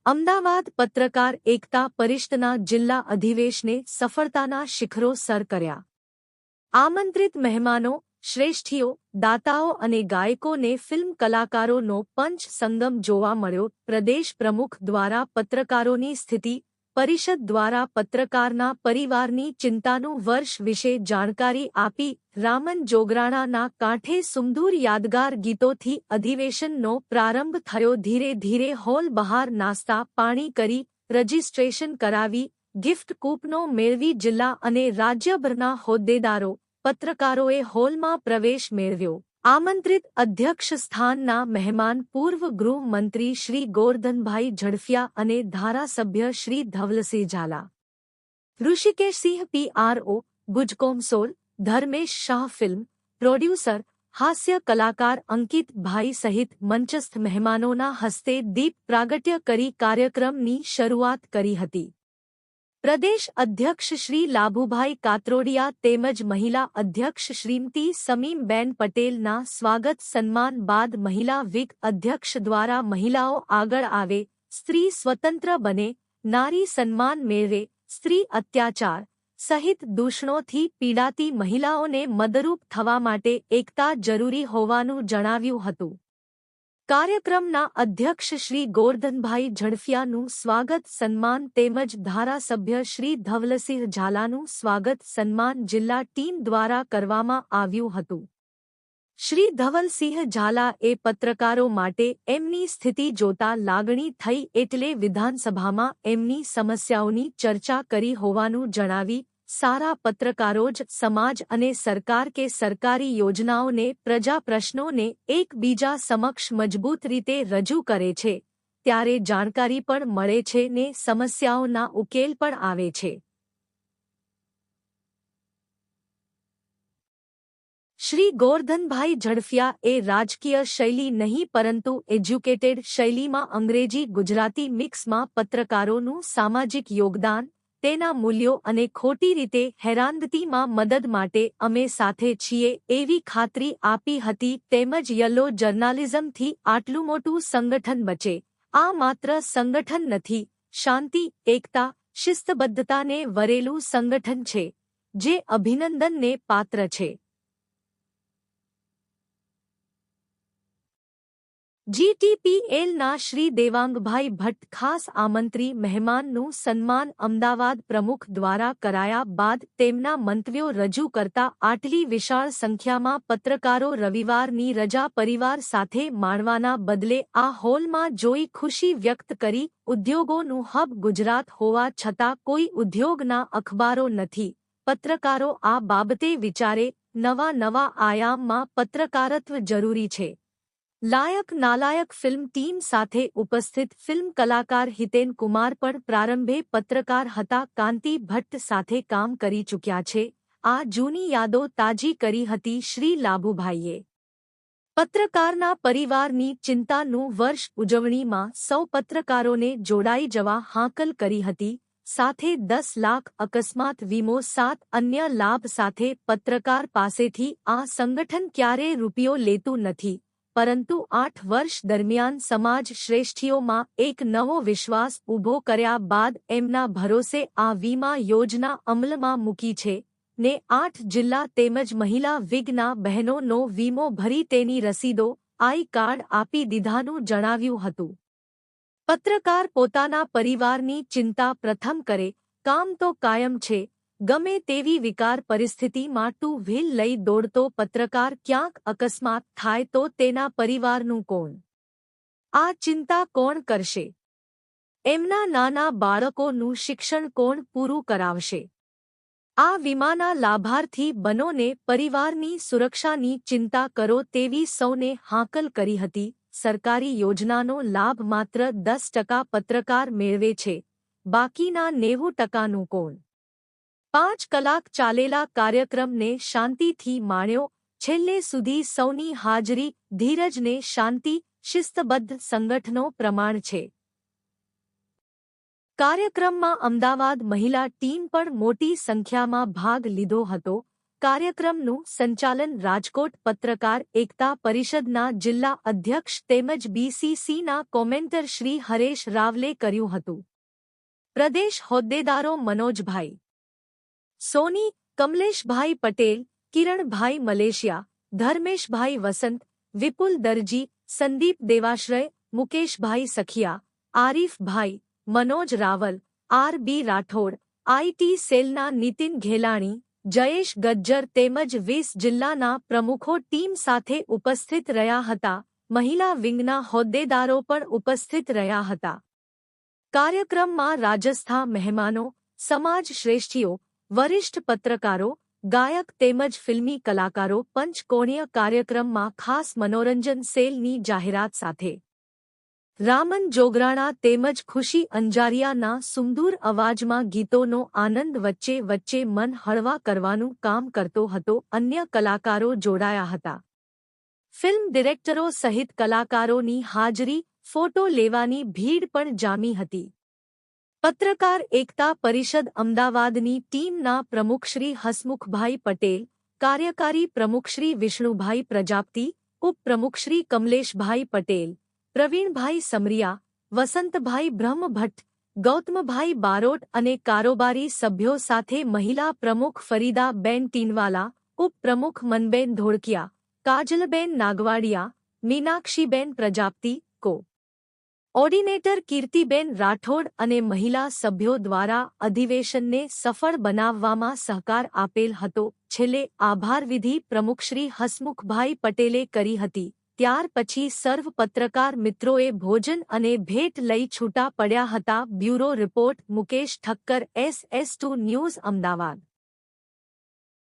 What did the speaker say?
અમદાવાદ પત્રકાર એકતા પરિષદના જિલ્લા અધિવેશને સફળતાના શિખરો સર કર્યા. આમંત્રિત મહેમાનો, શ્રેષ્ઠીઓ, દાતાઓ અને ગાયકોને ફિલ્મ કલાકારોનો પંચ સંગમ જોવા મળ્યો. પ્રદેશ પ્રમુખ દ્વારા પત્રકારોની સ્થિતિ, પરિષદ દ્વારા પત્રકારના પરિવારની ચિંતાનું વર્ષ વિશે જાણકારી આપી. રામન જોગરાણાના કાંઠે સુમધુર યાદગાર ગીતોથી અધિવેશનનો પ્રારંભ થયો. ધીરે ધીરે હોલ બહાર નાસ્તા પાણી કરી, રજીસ્ટ્રેશન કરાવી, ગિફ્ટ કૂપનો મેળવી જિલ્લા અને રાજ્યભરના હોદ્દેદારો, પત્રકારોએ હોલમાં પ્રવેશ મેળવ્યો. આમંત્રિત અધ્યક્ષ સ્થાનના મહેમાન પૂર્વ ગૃહમંત્રી શ્રી ગોરધનભાઈ ઝડફિયા અને ધારાસભ્ય Shri Dhavalsinh Zala, Rushikeshsinh PRO, Gujcomasol, Dharmesh Shah, film producer, હાસ્ય કલાકાર અંકિત ભાઈ સહિત મંચસ્થ મહેમાનોના હસ્તે દીપ પ્રાગટ્ય કરી કાર્યક્રમની શરૂઆત કરી હતી. પ્રદેશ અધ્યક્ષ શ્રી લાભુભાઈ કાત્રોડિયા તેમજ મહિલા અધ્યક્ષ શ્રીમતી સમીમબેન પટેલના સ્વાગત સન્માન બાદ મહિલા વિંગ અધ્યક્ષ દ્વારા મહિલાઓ આગળ આવે, સ્ત્રી સ્વતંત્ર બને, નારી સન્માન મેળવે, સ્ત્રી અત્યાચાર સહિત દૂષણોથી પીડાતી મહિલાઓને મદદરૂપ થવા માટે એકતા જરૂરી હોવાનું જણાવ્યું હતું. કાર્યક્રમના અધ્યક્ષ શ્રી ગોરધનભાઈ ઝડફિયાનું સ્વાગત સન્માન તેમજ ધારાસભ્ય શ્રી ધવલસિંહ ઝાલાનું સ્વાગત સન્માન જિલ્લા ટીમ દ્વારા કરવામાં આવ્યું હતું. શ્રી ધવલસિંહ ઝાલાએ પત્રકારો માટે એમની સ્થિતિ જોતા લાગણી થઈ એટલે વિધાનસભામાં એમની સમસ્યાઓની ચર્ચા કરી હોવાનું જણાવી, સારા પત્રકારો જ સમાજ અને સરકાર કે સરકારી યોજનાઓને, પ્રજા પ્રશ્નોને એકબીજા સમક્ષ મજબૂત રીતે રજૂ કરે છે, ત્યારે જાણકારી પણ મળે છે ને સમસ્યાઓના ઉકેલ પણ આવે છે. શ્રી ગોરધનભાઈ ઝડફિયા એ રાજકીય શૈલી નહીં પરંતુ એજ્યુકેટેડ શૈલીમાં અંગ્રેજી ગુજરાતી મિક્સમાં પત્રકારોનું સામાજિક યોગદાન, તેના મૂલ્યો અને ખોટી રીતે હેરાનગતિમાં મદદ માટે અમે સાથે છીએ એવી ખાતરી આપી હતી. તેમજ યલો જર્નાલિઝમથી આટલું મોટું સંગઠન બચે. આ માત્ર સંગઠન નથી, શાંતિ, એકતા, શિસ્તબદ્ધતાને વરેલું સંગઠન છે, જે અભિનંદનને પાત્ર છે. GTPLના શ્રી દેવાંગભાઈ ભટ્ટ ખાસ આમંત્રી મહેમાનનું સન્માન અમદાવાદ પ્રમુખ દ્વારા કરાયા બાદ તેમના મંતવ્યો રજૂ કરતા આટલી વિશાળ સંખ્યામાં પત્રકારો રવિવારની રજા પરિવાર સાથે માણવાના બદલે આ હોલમાં જોઈ ખુશી વ્યક્ત કરી. ઉદ્યોગોનું હબ ગુજરાત હોવા છતાં કોઈ ઉદ્યોગના અખબારો નથી. પત્રકારો આ બાબતે વિચારે. નવા આયામમાં પત્રકારત્વ જરૂરી છે. લાયક નાલાયક ફિલ્મ ટીમ સાથે ઉપસ્થિત ફિલ્મ કલાકાર હિતેન કુમાર પણ પ્રારંભે પત્રકાર હતા. કાંતિ ભટ્ટ સાથે કામ કરી ચૂક્યા છે. આ જૂની યાદો તાજી કરી હતી શ્રી લાભુભાઈએ. પત્રકારના પરિવારની ચિંતાનું વર્ષ ઉજવણીમાં સૌ પત્રકારોને જોડાઈ જવા હાકલ કરી હતી. સાથે 10 લાખ અકસ્માત વીમો 7 અન્ય લાભ સાથે. પત્રકાર પાસેથી આ સંગઠન ક્યારેય રૂપિયો લેતું નથી, પરંતુ 8 વર્ષ દરમિયાન સમાજ શ્રેષ્ઠીઓમાં એક નવો વિશ્વાસ ઊભો કર્યા બાદ એમના ભરોસે આ વીમા યોજના અમલમાં મૂકી છે ને 8 જિલ્લા તેમજ મહિલા વિંગના બહેનોનો વીમો ભરી તેની રસીદો, આઈ કાર્ડ આપી દીધાનું જણાવ્યું હતું. પત્રકાર પોતાના પરિવારની ચિંતા પ્રથમ કરે. કામ તો કાયમ છે. ગમે તેવી વિકાર પરિસ્થિતિમાં ટુ વ્હીલ લઈ દોડતો પત્રકાર ક્યાંક અકસ્માત થાય તો તેના પરિવારનું કોણ? આ ચિંતા કોણ કરશે? એમના નાના બાળકોનું શિક્ષણ કોણ પૂરું કરાવશે? આ વીમાના લાભાર્થી બનોને પરિવારની સુરક્ષાની ચિંતા કરો તેવી સૌને હાકલ કરી હતી. સરકારી યોજનાનો લાભ માત્ર 10% પત્રકાર મેળવે છે, બાકીના 90%નું કોણ? 5 કલાક ચાલેલા કાર્યક્રમને શાંતિથી માણ્યો. છેલ્લે સુધી સૌની હાજરી ધીરજને શાંતિ, શિસ્તબદ્ધ સંગઠનો પ્રમાણ છે. કાર્યક્રમમાં અમદાવાદ મહિલા ટીમ પણ મોટી સંખ્યામાં ભાગ લીધો હતો. કાર્યક્રમનું સંચાલન રાજકોટ પત્રકાર એકતા પરિષદના જિલ્લા અધ્યક્ષ તેમજ બીસીસીના કોમેન્ટર શ્રી હરેશ રાવલે કર્યું હતું. પ્રદેશ હોદ્દેદારો મનોજભાઈ સોની, કમલેશભાઈ પટેલ, કિરણભાઈ મલેશિયા, ધર્મેશભાઈ વસંત, વિપુલ દરજી, સંદીપ દેવાશ્રય, મુકેશભાઈ સખિયા, આરીફભાઈ, મનોજ રાવલ, આર.બી. રાઠોડ, આઈટી સેલના નીતિન ઘેલાણી, જયેશ ગજ્જર તેમજ 20 જિલ્લાના પ્રમુખો ટીમ સાથે ઉપસ્થિત રહ્યા હતા. મહિલા વિંગના હોદ્દેદારો પણ ઉપસ્થિત રહ્યા હતા. કાર્યક્રમમાં રાજસ્થાન મહેમાનો, સમાજ શ્રેષ્ઠીઓ, વરિષ્ઠ પત્રકારો, ગાયક તેમજ ફિલ્મી કલાકારો પંચકોણીય કાર્યક્રમમાં ખાસ મનોરંજન સેલની જાહેરાત સાથે રામન જોગરાણા તેમજ ખુશી અંજારિયાના સુમધુર અવાજમાં ગીતોનો આનંદ વચ્ચે વચ્ચે મન હળવા કરવાનું કામ કરતો હતો. અન્ય કલાકારો જોડાયા હતા. ફિલ્મ ડિરેક્ટરો સહિત કલાકારોની હાજરી, ફોટો લેવાની ભીડ પણ જામી હતી. પત્રકાર એકતા પરિષદ અમદાવાદની ટીમના પ્રમુખ શ્રી હસમુખભાઈ પટેલ, કાર્યકારી પ્રમુખ શ્રી વિષ્ણુભાઈ પ્રજાપતિ, ઉપપ્રમુખ શ્રી કમલેશભાઈ પટેલ, પ્રવીણભાઈ સમરિયા, વસંતભાઈ બ્રહ્મભટ્ટ, ગૌતમભાઈ બારોટ અને કારોબારી સભ્યો સાથે મહિલા પ્રમુખ ફરીદાબેન ટીનવાલા, ઉપપ્રમુખ મનબેન ધોળકિયા, કાજલબેન નાગવાડિયા, મીનાક્ષીબેન પ્રજાપતિ, ઓર્ડિનેટર કીર્તિબેન રાઠોડ અને મહિલા સભ્યો દ્વારા અધિવેશનને સફળ બનાવવામાં સહકાર આપેલ હતો. છેલ્લે આભારવિધિ પ્રમુખ શ્રી હસમુખભાઈ પટેલે કરી હતી. ત્યાર પછી સર્વ પત્રકાર મિત્રોએ ભોજન અને ભેટ લઈ છૂટા પડ્યા હતા. Bureau report Mukesh Thakkar, SS2 news, Ahmedabad.